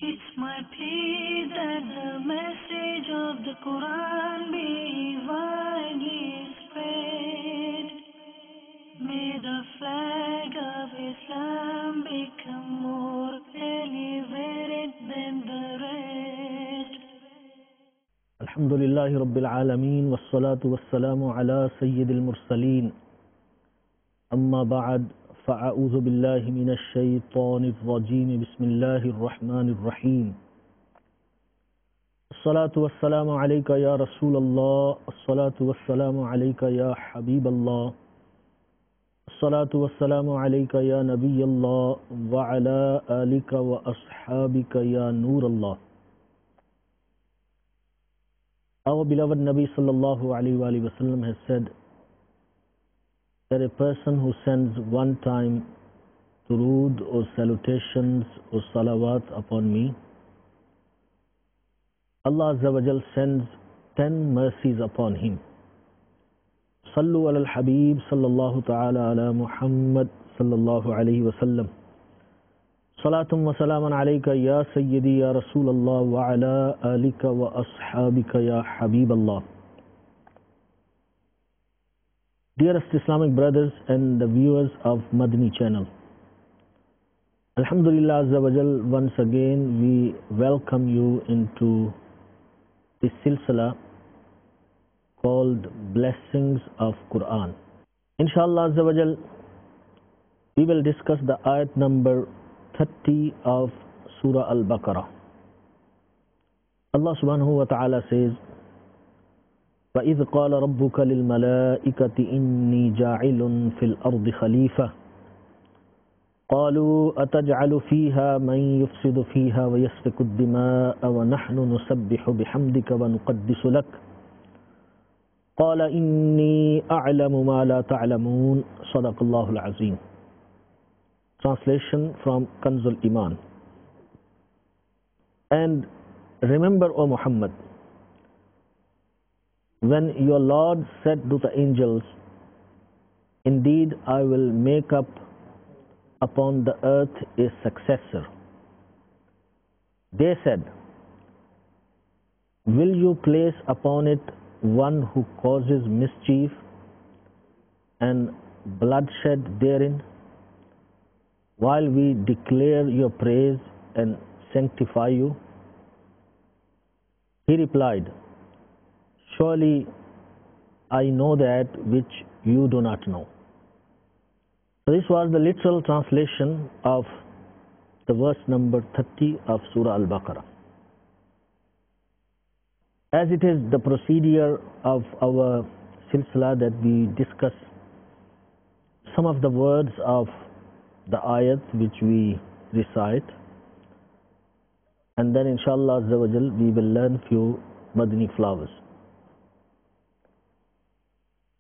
It's my plea that the message of the Quran be widely spread. May the flag of Islam become more elevated than the rest. Alhamdulillahi Rabbil Alameen, wassalatu wassalamu ala Sayyidil Mursaleen. Amma ba'd, fa'a'udhu billahi minash shaytanir rajim, bismillahir rahmanir rahim. As-salatu wassalamu alayka ya Rasulallah, as-salatu wassalamu alayka ya Habiballah, as-salatu wassalamu alayka ya Nabiyallah, wa ala alika wa ashabika ya Nurallah. Our beloved Nabi sallallahu alayhi wa sallam has said that a person who sends one time durood or salutations or salawat upon me, Allah Azza wa Jal sends 10 mercies upon him. Sallu ala al-Habib sallallahu ta'ala ala Muhammad sallallahu alayhi wa sallam. Salatum wa salaman alayka ya Sayyidi ya Rasulallah wa ala alika wa ashabika ya Habiballah. Dearest Islamic brothers and the viewers of Madani channel, Alhamdulillah Azza wa Jal, once again we welcome you into this silsila called Blessings of Quran. Inshallah Azza wa Jal, we will discuss the ayat number 30 of Surah Al-Baqarah. Allah subhanahu wa ta'ala says, وَإِذْ قَالَ رَبُّكَ لِلْمَلَائِكَةِ إِنِّي جَاعِلٌ فِي الْأَرْضِ خَلِيفَةً قَالُوا أَتَجْعَلُ فِيهَا مَنْ يُفْسِدُ فِيهَا وَيَسْفِكُ الدِّمَاءَ وَنَحْنُ نُسَبِّحُ بِحَمْدِكَ وَنُقَدِّسُ لَكَ قَالَ إِنِّي أَعْلَمُ مَا لَا تَعْلَمُونَ صدق الله العظيم. Translation from Kanzul Iman. And remember, O Muhammad, when your Lord said to the angels, indeed I will make up upon the earth a successor. They said, will you place upon it one who causes mischief and bloodshed therein, while we declare your praise and sanctify you? He replied, surely I know that which you do not know. So this was the literal translation of the verse number 30 of Surah Al-Baqarah. As it is the procedure of our silsila that we discuss some of the words of the ayat which we recite, and then inshallah Azza wa Jal we will learn few Madani flowers.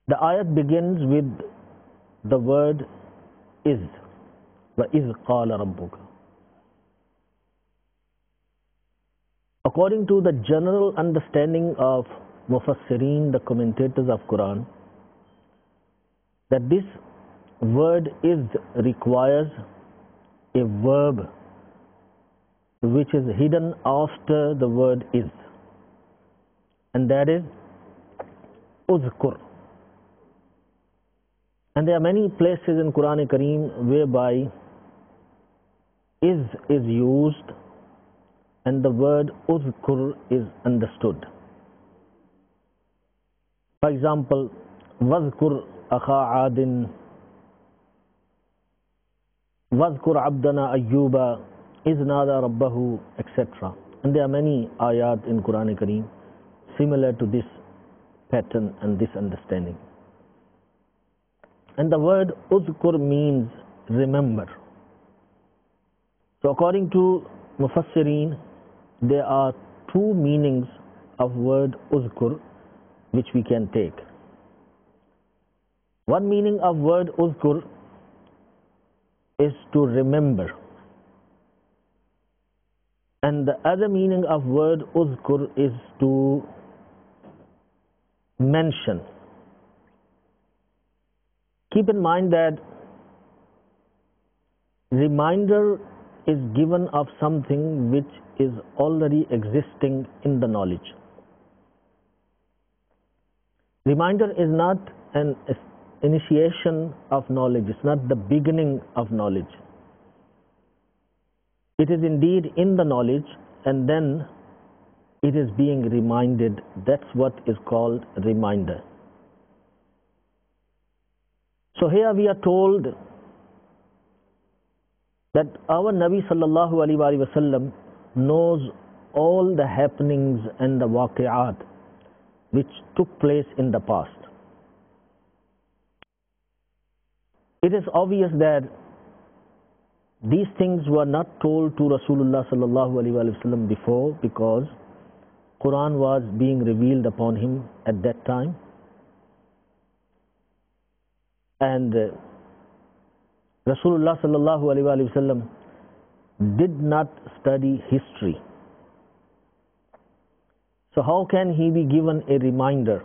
The ayat begins with the word is, وَإِذْ قَالَ رَبُّكَ. According to the general understanding of Mufassirin, the commentators of Quran, that this word is requires a verb which is hidden after the word is, and that is uzkur. And there are many places in Quran Kareem whereby is used and the word uzkur is understood. For example, wazkur akha adin, wazkur abdana ayyuba, iznada rabbahu, etc. And there are many ayat in Quran Kareem similar to this pattern and this understanding. And the word uzkur means remember. So according to Mufassirin, there are two meanings of word uzkur which we can take. One meaning of word uzkur is to remember, and the other meaning of word uzkur is to mention. Keep in mind that reminder is given of something which is already existing in the knowledge. Reminder is not an initiation of knowledge, it's not the beginning of knowledge. It is indeed in the knowledge, and then it is being reminded. That's what is called reminder. So here we are told that our Nabi sallallahu alaihi wasallam knows all the happenings and the waqi'at which took place in the past. It is obvious that these things were not told to Rasulullah sallallahu alaihi wasallam before, because Quran was being revealed upon him at that time, and Rasulullah sallallahu alaihi wasallam did not study history. So how can he be given a reminder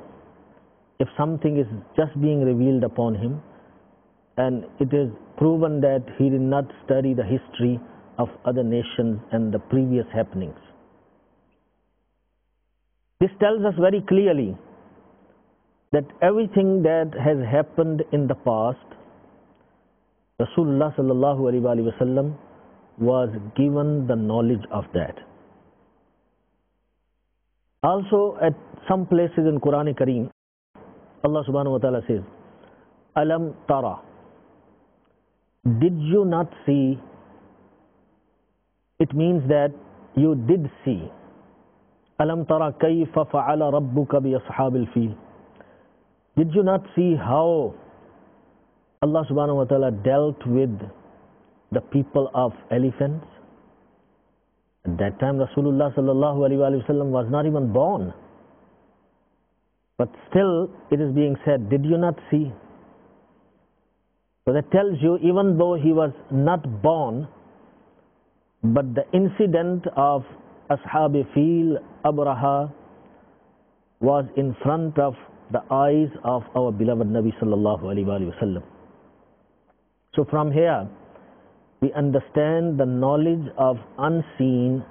if something is just being revealed upon him, and it is proven that he did not study the history of other nations and the previous happenings? This tells us very clearly that everything that has happened in the past, Rasulullah sallallahu alaihi wasallam was given the knowledge of that. Also, at some places in Quran Kareem, Allah subhanahu wa ta'ala says, Alam tara, did you not see? It means that you did see. Alam tara kayfa fa'ala rabbuka bi ashabil fil. Did you not see how Allah subhanahu wa ta'ala dealt with the people of elephants? At that time Rasulullah sallallahu alaihi wasallam was not even born. But still it is being said, did you not see? So that tells you, even though he was not born, but the incident of Ashab Fil, Abraha, was in front of the eyes of our beloved Nabi sallallahu alaihi wasallam. So from here we understand the knowledge of unseen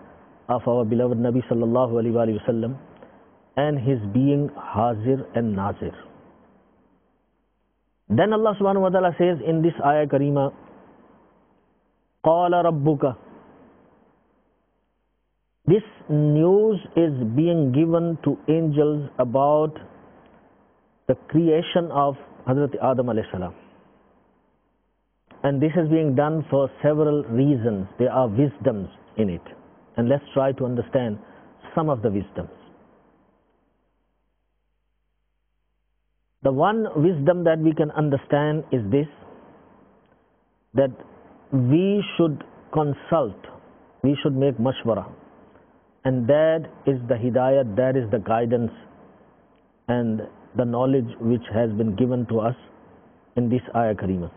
of our beloved Nabi sallallahu alaihi wasallam and his being Hazir and Nazir. Then Allah subhanahu wa ta'ala says in this ayah karima, Qala Rabbuka. This news is being given to angels about the creation of Hazrat Adam alayhi salam. And this is being done for several reasons. There are wisdoms in it. And let's try to understand some of the wisdoms. The one wisdom that we can understand is this, that we should consult, we should make mashwara. And that is the hidayat, that is the guidance and the knowledge which has been given to us in this ayah karima.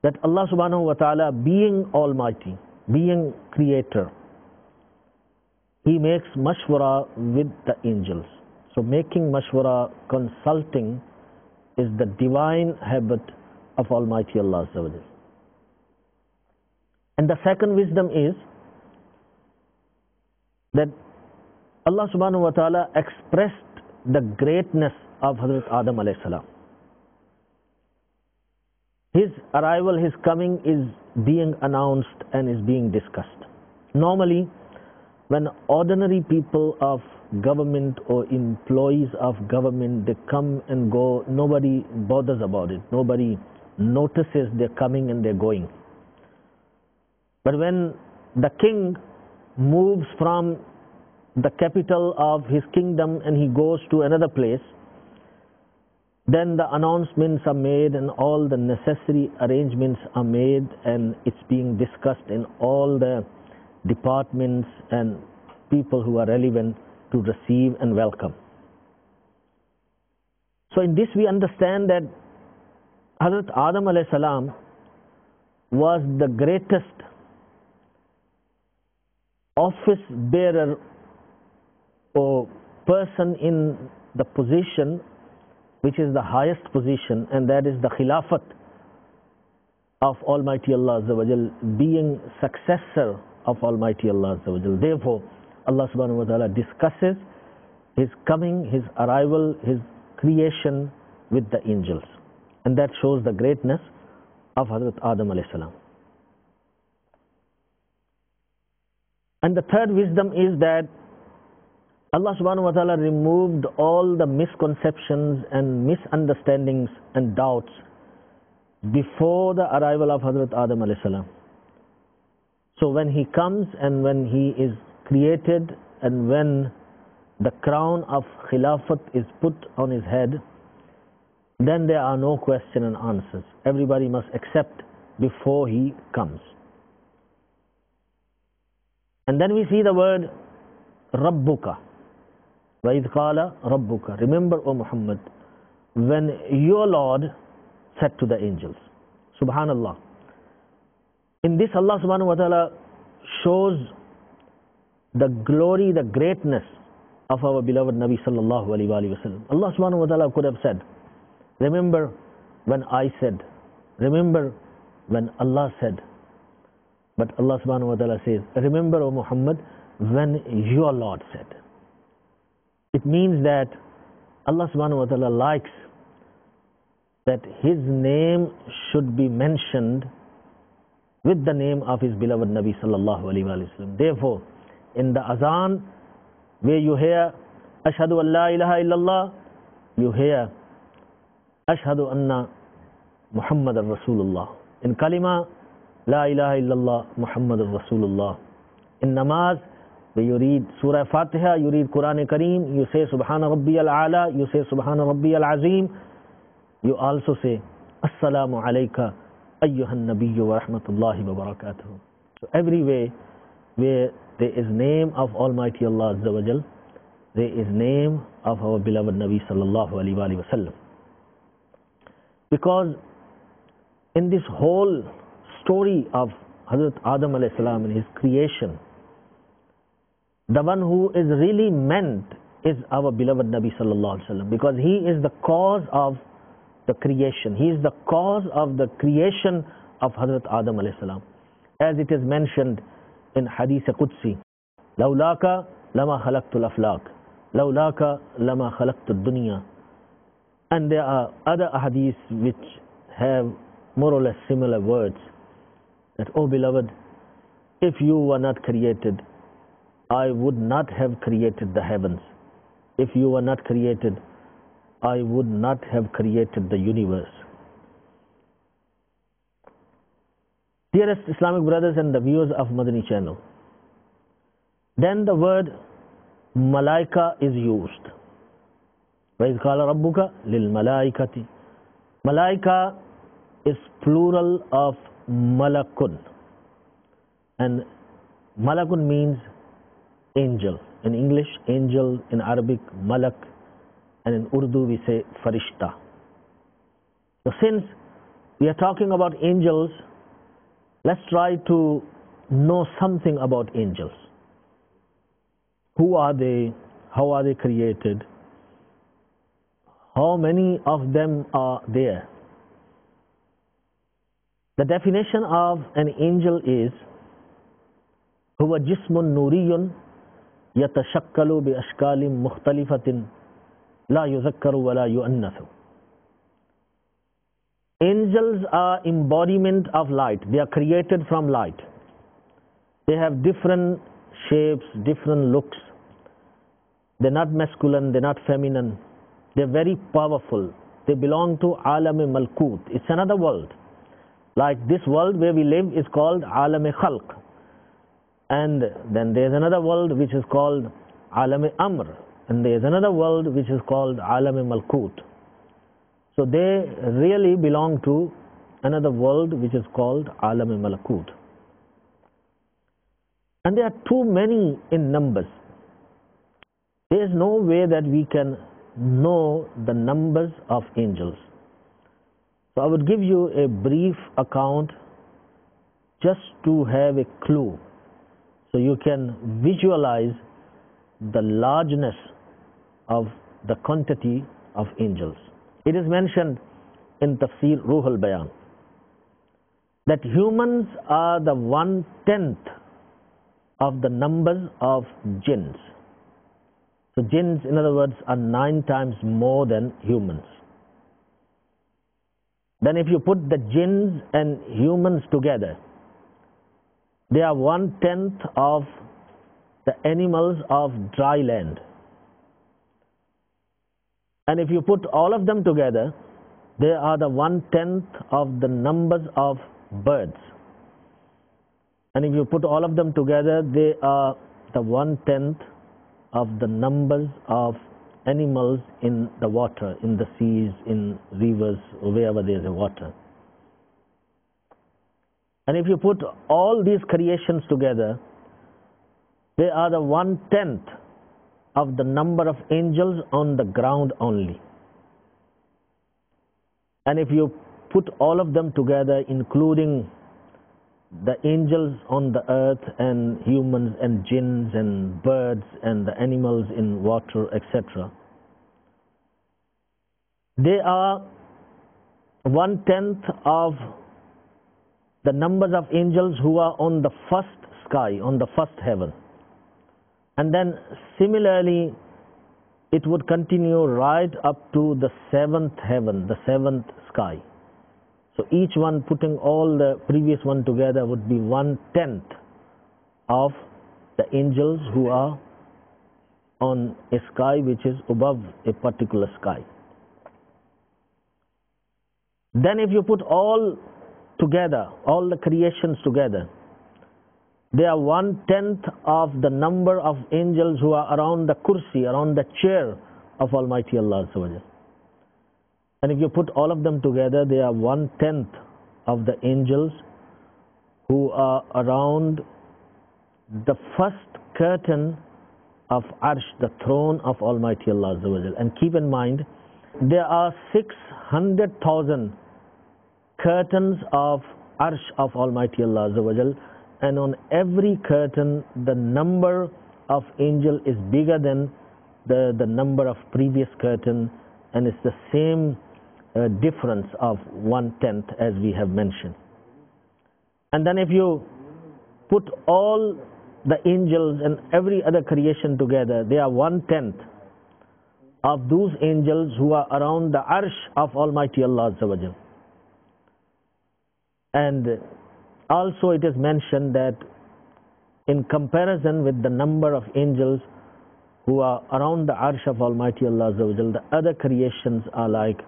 That Allah subhanahu wa ta'ala, being almighty, being creator, he makes mashwara with the angels. So making mashwara, consulting, is the divine habit of Almighty Allah Azza wa Jalla. And the second wisdom is that Allah subhanahu wa ta'ala expressed the greatness of Hazrat Adam alayhi salam. His arrival, his coming is being announced and is being discussed. Normally, when ordinary people of government or employees of government, they come and go, nobody bothers about it. Nobody notices they're coming and they're going. But when the king moves from the capital of his kingdom and he goes to another place, then the announcements are made and all the necessary arrangements are made, and it's being discussed in all the departments and people who are relevant to receive and welcome. So in this we understand that Hazrat Adam alayhi salam was the greatest office bearer or person in the position which is the highest position, and that is the Khilafat. of Almighty Allah Azza wa Jal, being successor of Almighty Allah Azza wa Jal. Therefore, Allah subhanahu wa ta'ala discusses His coming, His arrival, His creation with the angels. And that shows the greatness of Hazrat Adam alayhi salam. And the third wisdom is that Allah subhanahu wa ta'ala removed all the misconceptions and misunderstandings and doubts before the arrival of Hazrat Adam alayhi salam. So when he comes and when he is created and when the crown of Khilafat is put on his head, then there are no question and answers. Everybody must accept before he comes. And then we see the word Rabbuka. وَإِذْ قَالَ رَبُّكَ. Remember, O Muhammad, when your Lord said to the angels. Subhanallah. In this, Allah subhanahu wa ta'ala shows the glory, the greatness of our beloved Nabi sallallahu alayhi wa sallam. Allah subhanahu wa ta'ala could have said, remember when I said, remember when Allah said. But Allah subhanahu wa ta'ala says, remember, O Muhammad, when your Lord said. It means that Allah subhanahu wa ta'ala likes that His name should be mentioned with the name of His beloved Nabi sallallahu alayhi wa sallam. Therefore, in the azan, where you hear Ashhadu an la ilaha illallah, you hear Ashhadu anna Muhammadar Rasulullah. In kalima, La ilaha illallah Muhammadur Rasulullah. In namaz, where you read Surah Fatiha, you read Quran Kareem, you say Subhana Rabbiyal A'la, you say Subhana Rabbiyal Azim, you also say Assalamu alayka ayyuhan nabiyyu wa rahmatullahi wa barakatuhu. So everywhere where there is name of Almighty Allah Azza wa Jal, there is name of our beloved Nabi sallallahu alayhi wa sallam. Because in this whole story of Hazrat Adam alayhi salam and his creation, the one who is really meant is our beloved Nabi sallallahu alayhi wa sallam, because he is the cause of the creation. He is the cause of the creation of Hazrat Adam alayhi salam. As it is mentioned in Hadith Qudsi, Lawlaka lama khalaqtul aflaq, Lawlaka lama khalaqtud dunya. And there are other hadiths which have more or less similar words. That, oh beloved, if you were not created, I would not have created the heavens. If you were not created, I would not have created the universe. Dearest Islamic brothers and the viewers of Madani channel, then the word Malaika is used. وَإِذْ قَالَ رَبُّكَ لِلْمَلَائِكَةِ. Malaika is plural of Malakun. And Malakun means angel. In English, angel. In Arabic, Malak. And in Urdu, we say Farishta. So since we are talking about angels, let's try to know something about angels. Who are they? How are they created? How many of them are there? The definition of an angel is هو جسم نوري يتشكل بأشكال مختلفة لا يذكر ولا يؤنث. Angels are embodiment of light. They are created from light. They have different shapes, different looks. They're not masculine, they're not feminine. They're very powerful. They belong to Alam-e-Malkut. It's another world. Like this world where we live is called Alam-e-Khalq. And then there's another world which is called Alam-e-Amr. And there's another world which is called Alam-e-Malkut. So they really belong to another world which is called Alam-e-Malkut. And there are too many in numbers. There is no way that we can know the numbers of angels. So I would give you a brief account just to have a clue, so you can visualize the largeness of the quantity of angels. It is mentioned in Tafsir Ruh al-Bayan that humans are the 1/10 of the numbers of jinns. So jinns, in other words, are 9 times more than humans. Then if you put the jinns and humans together, they are 1/10 of the animals of dry land. And if you put all of them together, they are the 1/10 of the numbers of birds. And if you put all of them together, they are the 1/10 of the numbers of animals in the water, in the seas, in rivers, wherever there is water. And if you put all these creations together, they are the 1/10 of the number of angels on the ground only. And if you put all of them together, including the angels on the earth and humans and jinns and birds and the animals in water, etc., they are 1/10 of the numbers of angels who are on the first sky, on the first heaven. And then similarly, it would continue right up to the 7th heaven, the 7th sky. So each one, putting all the previous one together, would be 1/10 of the angels who are on a sky which is above a particular sky. Then if you put all together, all the creations together, they are 1/10 of the number of angels who are around the kursi, around the chair of Almighty Allah Azza wa Jal. And if you put all of them together, they are 1/10 of the angels who are around the first curtain of Arsh, the throne of Almighty Allah Azza wa Jal. And keep in mind, there are 600,000 curtains of Arsh of Almighty Allah Azza wa Jal, and on every curtain the number of angel is bigger than the number of previous curtain, and it's the same difference of 1/10 as we have mentioned. And then if you put all the angels and every other creation together, they are 1/10 of those angels who are around the Arsh of Almighty Allah Azza wa Jal. And also it is mentioned that in comparison with the number of angels who are around the Arsh of Almighty Allah Azza wa Jal, the other creations are like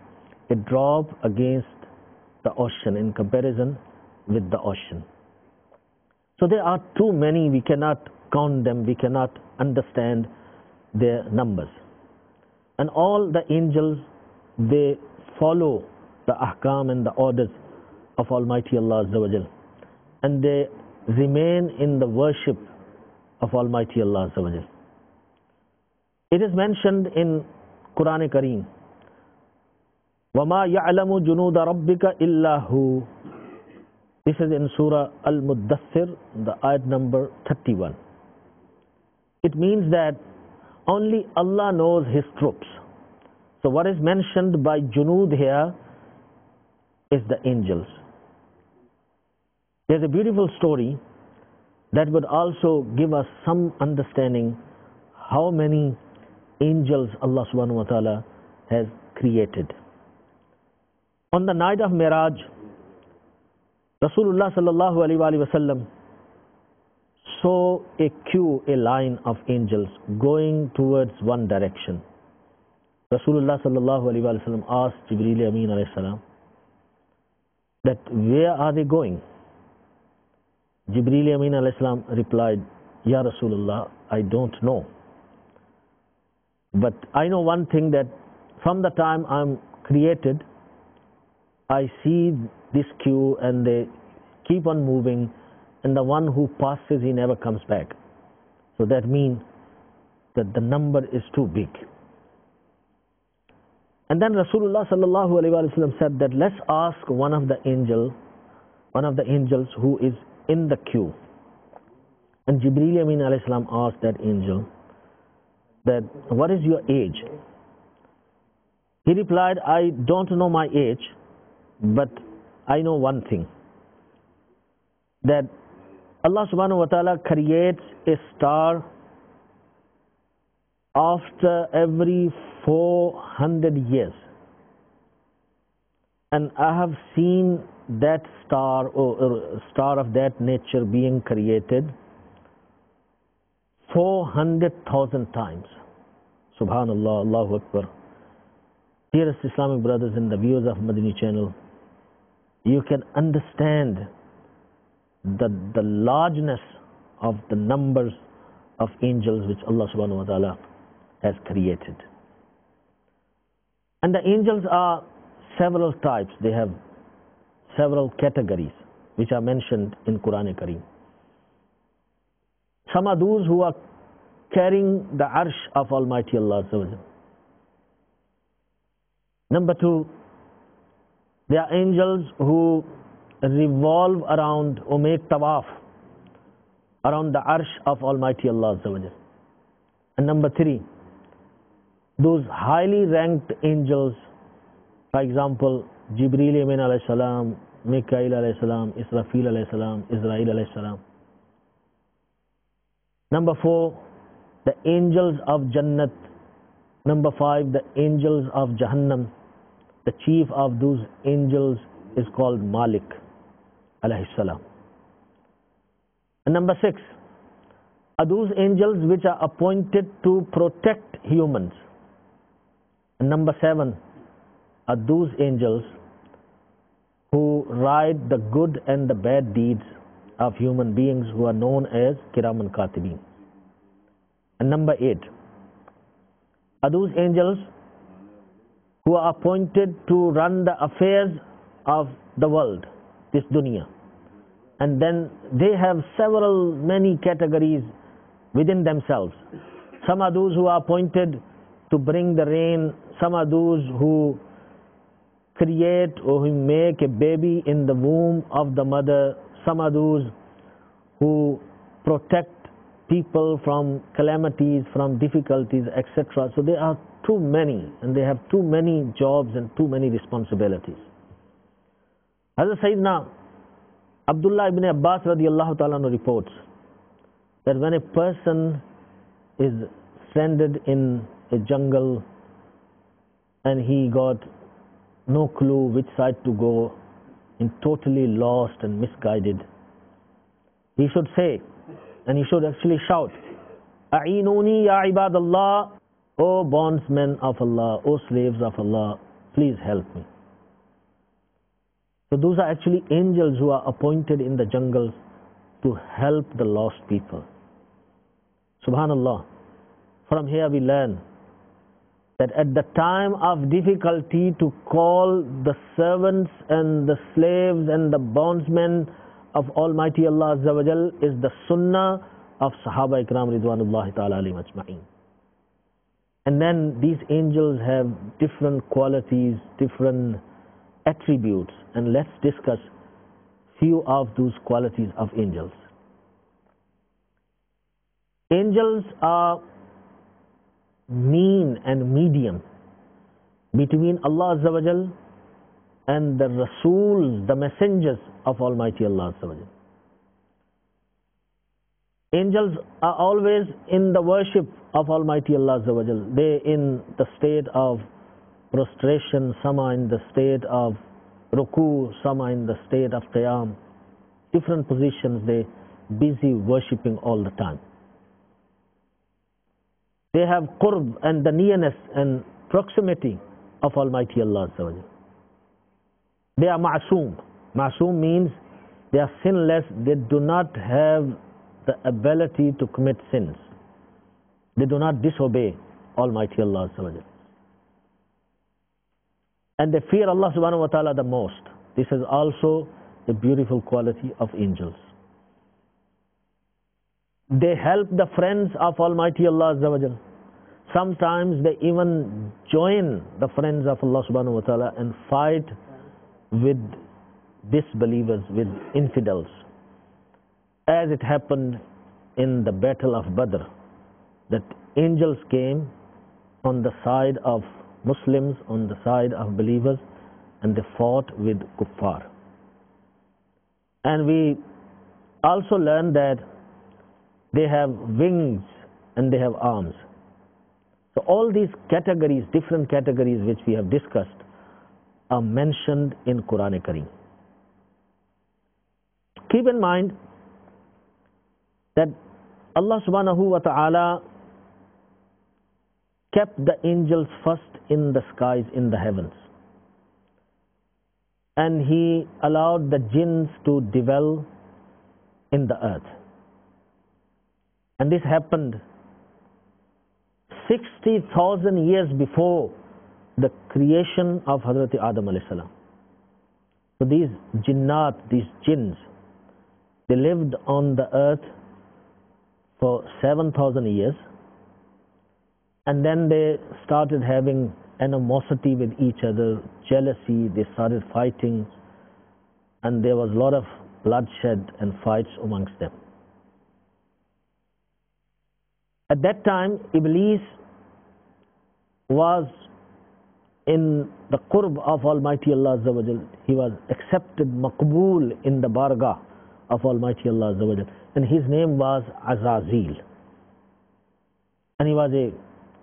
a drop against the ocean, in comparison with the ocean. So there are too many, we cannot count them, we cannot understand their numbers. And all the angels, they follow the ahkam and the orders of Almighty Allah Azza wa Jal, and they remain in the worship of Almighty Allah Azza wa Jal. It is mentioned in Quran Kareem, وَمَا يَعْلَمُ جُنُودَ رَبِّكَ إِلَّا هُ. This is in Surah Al-Muddathir, the ayat number 31. It means that only Allah knows His troops. So what is mentioned by Junood here is the angels. There's a beautiful story that would also give us some understanding how many angels Allah subhanahu wa ta'ala has created. On the night of Miraj, Rasulullah sallallahu alaihi wasallam saw a queue, a line of angels going towards one direction. Rasulullah sallallahu alaihi wasallam asked Jibreel Amin alayhi salam that where are they going? Jibreel Amin alayhi salam replied, Ya Rasulullah, I don't know. But I know one thing, that from the time I'm created, I see this queue and they keep on moving, and the one who passes, he never comes back. So that means that the number is too big. And then Rasulullah sallallahu alaihi wasallam said that let's ask one of the angels who is in the queue. And Jibreel Amin alayhi salam asked that angel that, what is your age? He replied, I don't know my age, but I know one thing, that Allah subhanahu wa ta'ala creates a star after every 400 years. And I have seen that star or a star of that nature being created 400,000 times. Subhanallah, Allahu Akbar. Dearest Islamic brothers and the viewers of Madani channel, you can understand the largeness of the numbers of angels which Allah subhanahu wa ta'ala has created. And the angels are several types. They have several categories which are mentioned in Quran Kareem. Some are those who are carrying the arsh of Almighty Allah Azza wa Jal. Number two, there are angels who revolve around or make tawaf around the arsh of Almighty Allah Azza wa Jal. And number three, those highly ranked angels, for example, Jibreel Amin alayhi salam, Mikail alayhi salam, Israfil alayhi salam, Israel alayhi salam. Number four, the angels of Jannat. Number five, the angels of Jahannam. The chief of those angels is called Malik alayhi salam. And number six are those angels which are appointed to protect humans. And number seven are those angels who write the good and the bad deeds of human beings, who are known as Kiraman Katibin. And number eight are those angels who are appointed to run the affairs of the world, this dunya. And then they have many categories within themselves. Some are those who are appointed to bring the rain. Some are those who create or who make a baby in the womb of the mother. Some are those who protect people from calamities, from difficulties, etc. So there are too many, and they have too many jobs and too many responsibilities. Hazrat Sayyidina Abdullah ibn Abbas radiallahu ta'ala reports that when a person is stranded in a jungle and he got no clue which side to go, and totally lost and misguided, he should say, and he should actually shout, A'inuni ya ibadallah, O bondsmen of Allah, O slaves of Allah, please help me. So those are actually angels who are appointed in the jungles to help the lost people. Subhanallah. From here we learn that at the time of difficulty, to call the servants and the slaves and the bondsmen of Almighty Allah Azza wa Jal is the sunnah of Sahaba Ikram Ridwanullahi Ta'ala alayhim ajma'in. And then these angels have different qualities, different attributes, and let's discuss few of those qualities of angels. Angels are mean and medium between Allah Azza wa Jal and the Rasools, the messengers of Almighty Allah Azza wa Jal. Angels are always in the worship of Almighty Allah Azza wa Jal. They in the state of prostration, some are in the state of ruku, some are in the state of qiyam. Different positions, they busy worshipping all the time. They have qurb and the nearness and proximity of Almighty Allah Azza wa Jal. They are ma'soom. Ma'soom means they are sinless. They do not have the ability to commit sins. They do not disobey Almighty Allah Azza wa Jal. And they fear Allah subhanahu wa ta'ala the most. This is also a beautiful quality of angels. They help the friends of Almighty Allah Azza wa Jal. Sometimes they even join the friends of Allah subhanahu wa ta'ala and fight with disbelievers, with infidels. As it happened in the battle of Badr, that angels came on the side of Muslims, on the side of believers, and they fought with kuffar. And we also learn that they have wings and they have arms. So all these categories, different categories which we have discussed, are mentioned in Quran Kareem. Keep in mind that Allah subhanahu wa ta'ala kept the angels first in the skies, in the heavens. And He allowed the jinns to dwell in the earth. And this happened 60,000 years before the creation of Hazrat Adam alayhi salam. So these jinnat, these jinns, they lived on the earth for 7,000 years, and then they started having animosity with each other, jealousy, they started fighting, and there was a lot of bloodshed and fights amongst them. At that time, Iblis was in the qurb of Almighty Allah Azza wa Jal. He was accepted, maqbool in the bargah of Almighty Allah Azza wa Jal. And his name was Azazil. And he was a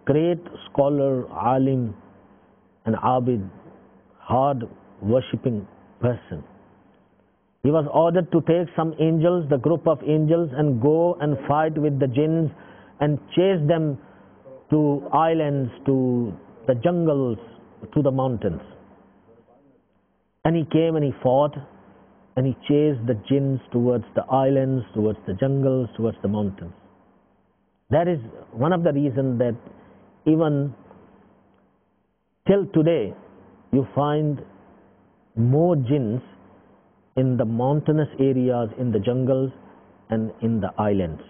great scholar, alim, and abid, hard worshipping person. He was ordered to take some angels, the group of angels, and go and fight with the jinns and chase them to islands, to the jungles, to the mountains. And he came and he fought and he chased the jinns towards the islands, towards the jungles, towards the mountains. That is one of the reasons that even till today you find more jinns in the mountainous areas, in the jungles and in the islands.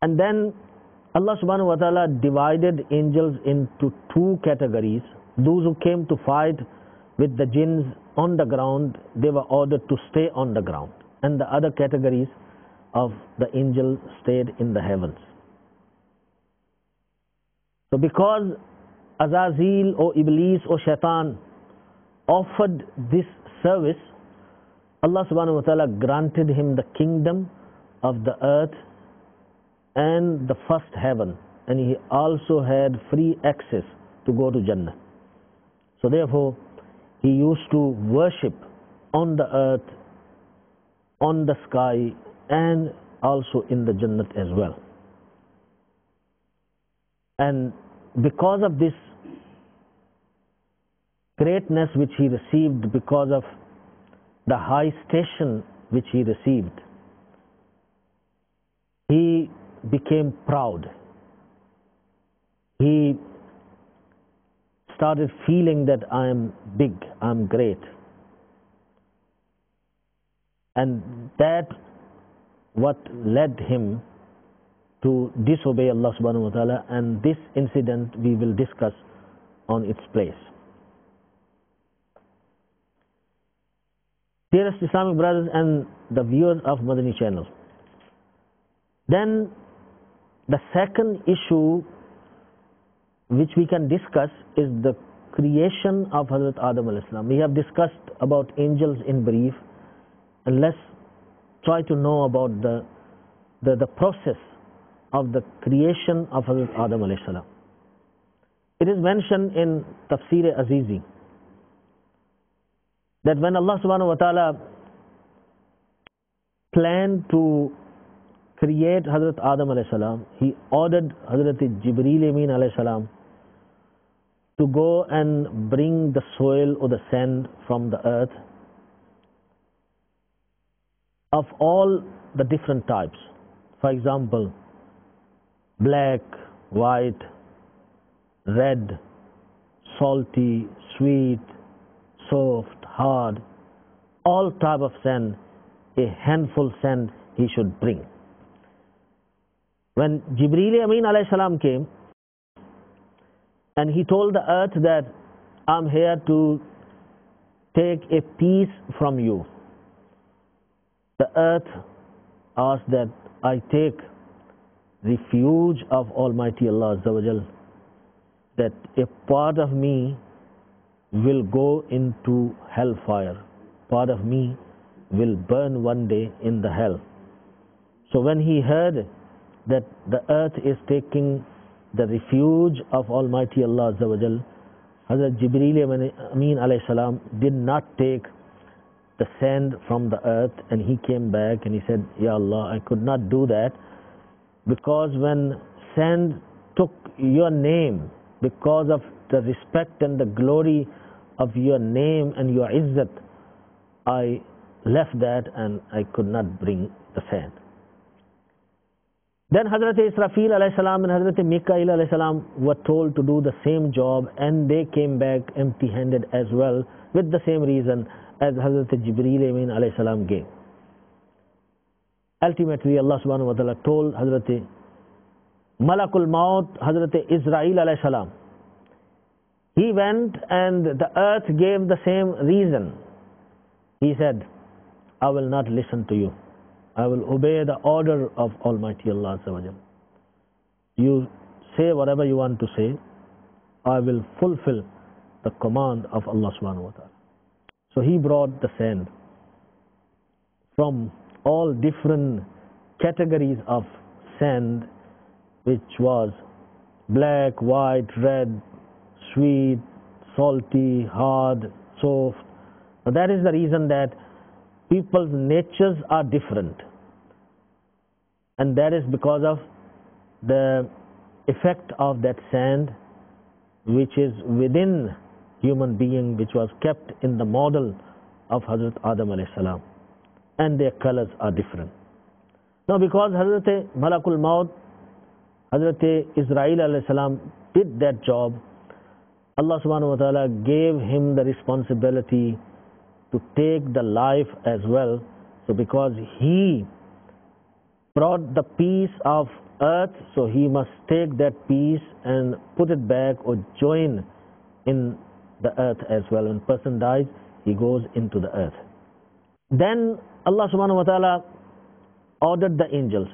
And then Allah subhanahu wa ta'ala divided angels into two categories. Those who came to fight with the jinns on the ground, they were ordered to stay on the ground. And the other categories of the angels stayed in the heavens. So because Azazil or Iblis or Shaitan offered this service, Allah subhanahu wa ta'ala granted him the kingdom of the earth and the first heaven, and he also had free access to go to Jannah. So therefore he used to worship on the earth, on the sky, and also in the Jannat as well. And because of this greatness which he received, because of the high station which he received, he became proud. He started feeling that I am big, I am great. And that what led him to disobey Allah subhanahu wa ta'ala, and this incident we will discuss on its place. Dearest Islamic brothers and the viewers of Madani channel, then the second issue which we can discuss is the creation of Hazrat Adam alayhi salam. We have discussed about angels in brief, and let's try to know about the process of the creation of Hazrat Adam alayhi salam. It is mentioned in Tafsir Azizi that when Allah subhanahu wa ta'ala planned to create Hazrat Adam alayhi salam, he ordered Hazrat Jibreel Amin alayhi salam to go and bring the soil or the sand from the earth of all the different types. For example, black, white, red, salty, sweet, soft, hard, all type of sand, a handful sand he should bring. When Jibreel Amin alayhi salam came and he told the earth that I'm here to take a piece from you, the earth asked that I take refuge of Almighty Allah Azza wa Jal, that a part of me will go into hellfire, part of me will burn one day in the hell. So when he heard that the earth is taking the refuge of Almighty Allah Azza wa Jal, Hazrat Jibreel Ameen alayhi salam did not take the sand from the earth, and he came back and he said, Ya Allah, I could not do that, because when sand took your name, because of the respect and the glory of your name and your izzat, I left that and I could not bring the sand. Then Hazrat Israfil alayhi salam and Hazrat Mikail alayhi salam were told to do the same job, and they came back empty-handed as well, with the same reason as Hazrat Jibreel Ameen alayhi salam gave. Ultimately, Allah subhanahu wa ta'ala told Hazrat Malakul Maut, Hazrat Israel alayhi salam, he went and the earth gave the same reason. He said, I will not listen to you. I will obey the order of Almighty Allah Azza wa Jal. You say whatever you want to say, I will fulfill the command of Allah subhanahu wa ta'ala. So he brought the sand from all different categories of sand, which was black, white, red, sweet, salty, hard, soft. Now that is the reason that people's natures are different, and that is because of the effect of that sand which is within human being, which was kept in the model of Hazrat Adam alayhi salam, and their colors are different. Now because Hazrat Malakul Maut, Hazrat Israel alayhi salam did that job, Allah subhanahu wa ta'ala gave him the responsibility to take the life as well. So because he brought the piece of earth, so he must take that piece and put it back or join in the earth as well. When a person dies, he goes into the earth. Then Allah subhanahu wa ta'ala ordered the angels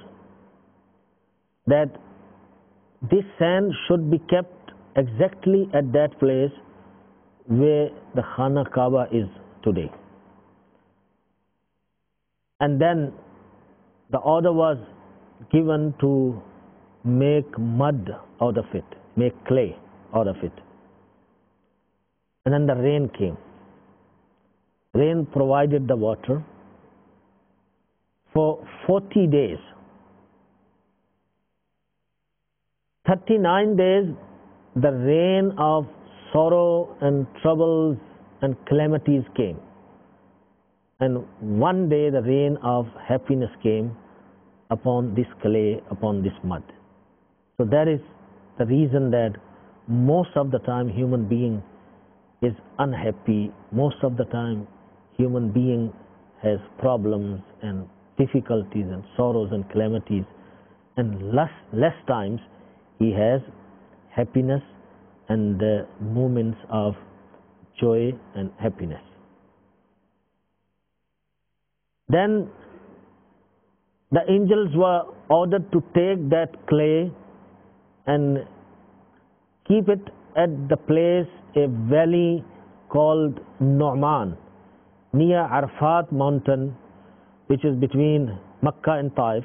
that this sand should be kept exactly at that place where the Khana Kaaba is today. And then the order was given to make mud out of it, make clay out of it. And then the rain came. Rain provided the water for 40 days. 39 days the rain of sorrow and troubles and calamities came, and one day the rain of happiness came upon this clay, upon this mud. So that is the reason that most of the time human being is unhappy, most of the time human being has problems and difficulties and sorrows and calamities, and less times he has happiness and the moments of joy and happiness. Then the angels were ordered to take that clay and keep it at the place, a valley called Nu'man, near Arafat mountain, which is between Makkah and Taif,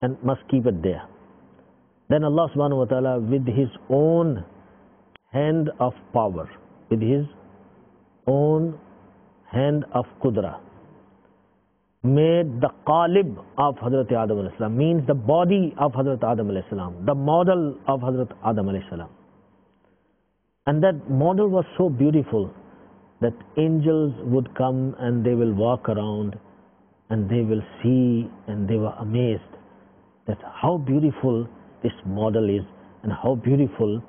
and must keep it there. Then Allah subhanahu wa ta'ala, with his own hand of power, with his own hand of Qudra, made the qalib of Hazrat Adam alayhi salam, means the body of Hazrat Adam alayhi salam, the model of Hazrat Adam alayhi salam. And that model was so beautiful that angels would come and they will walk around and they will see, and they were amazed that how beautiful this model is, and how beautiful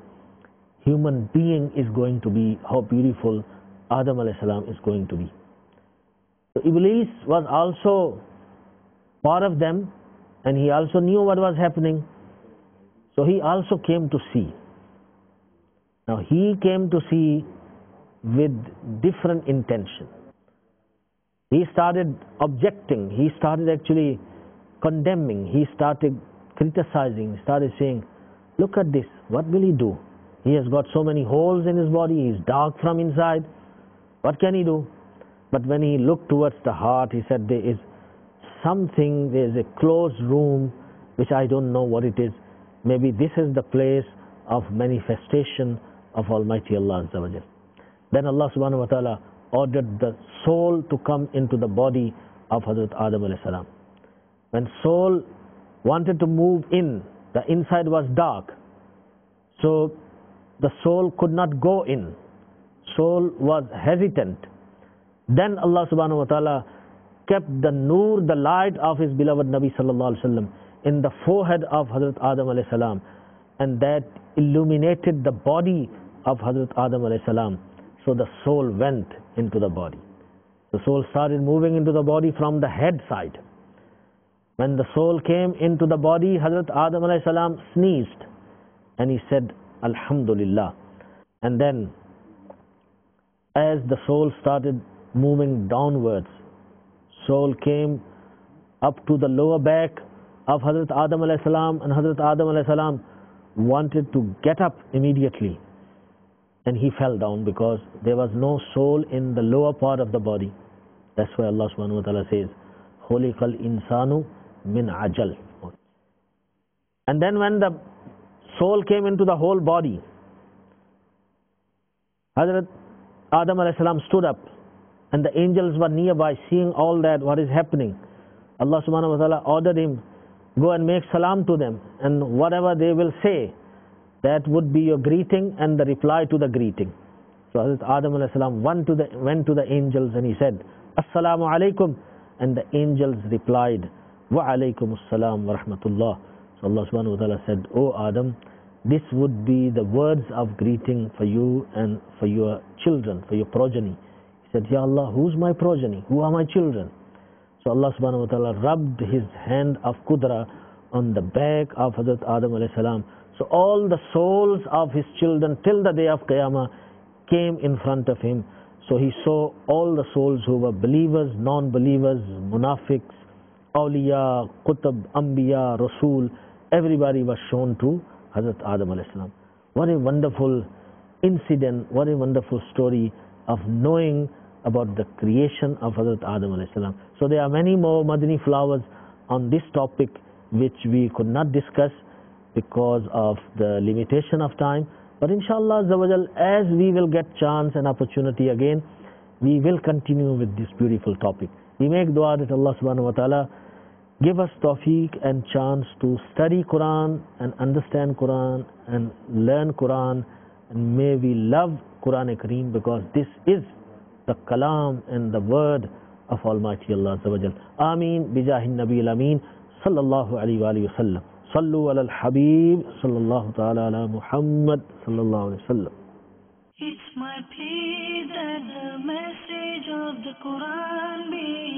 human being is going to be, how beautiful Adam alayhi salam is going to be. So Iblis was also part of them, and he also knew what was happening. So he also came to see. Now he came to see with different intention. He started objecting, he started actually condemning, he started criticizing, he started saying, look at this, what will he do? He has got so many holes in his body, he is dark from inside, what can he do? But when he looked towards the heart, he said, there is something, there is a closed room which I don't know what it is. Maybe this is the place of manifestation of Almighty Allah Azza wa Jal. Then Allah subhanahu wa ta'ala ordered the soul to come into the body of Hazrat Adam alayhi salam. When soul wanted to move in, the inside was dark, so the soul could not go in. Soul was hesitant. Then Allah subhanahu wa ta'ala kept the nur, the light of his beloved Nabi sallallahu alaihi wasallam in the forehead of Hazrat Adam alayhi salam, and that illuminated the body of Hazrat Adam alayhi salam. So the soul went into the body. The soul started moving into the body from the head side. When the soul came into the body, Hazrat Adam alayhi salam sneezed and he said, Alhamdulillah. And then as the soul started moving downwards, soul came up to the lower back of Hazrat Adam alayhi salam, and Hazrat Adam alayhi salam wanted to get up immediately, and he fell down because there was no soul in the lower part of the body. That's why Allah subhanahu wa ta'ala says, Khuliqal insanu min ajal. And then when the soul came into the whole body, Hazrat Adam alayhi salam stood up, and the angels were nearby seeing all that, what is happening. Allah subhanahu wa ta'ala ordered him, go and make salam to them, and whatever they will say, that would be your greeting and the reply to the greeting. So Hazrat Adam alayhi salam went to the angels and he said, Assalamu alaikum, and the angels replied, Wa alaikum assalam wa rahmatullah. So Allah subhanahu wa ta'ala said, O Adam, this would be the words of greeting for you and for your children, for your progeny. He said, Ya Allah, who's my progeny? Who are my children? So Allah subhanahu wa ta'ala rubbed his hand of Qudra on the back of Hazrat Adam alayhi salam. So all the souls of his children till the day of Qiyamah came in front of him. So he saw all the souls who were believers, non-believers, munafiqs, awliya, qutb, anbiya, rasul. Everybody was shown to Hazrat Adam alayhi salam. What a wonderful incident, what a wonderful story of knowing about the creation of Hazrat Adam alayhi salam. So there are many more Madani flowers on this topic which we could not discuss because of the limitation of time. But inshallah as we will get chance and opportunity again, we will continue with this beautiful topic. We make dua that Allah subhanahu wa ta'ala give us tawfiq and chance to study Quran and understand Quran and learn Quran, and may we love Quran Kareem, because this is the kalam and the word of Almighty Allah Azza wa Jal. Ameen bijahin Nabi al-Ameen sallallahu alayhi wa sallam. Sallu ala al-Habib sallallahu ta'ala ala Muhammad sallallahu alayhi wa sallam. It's my plea that the message of the Quran be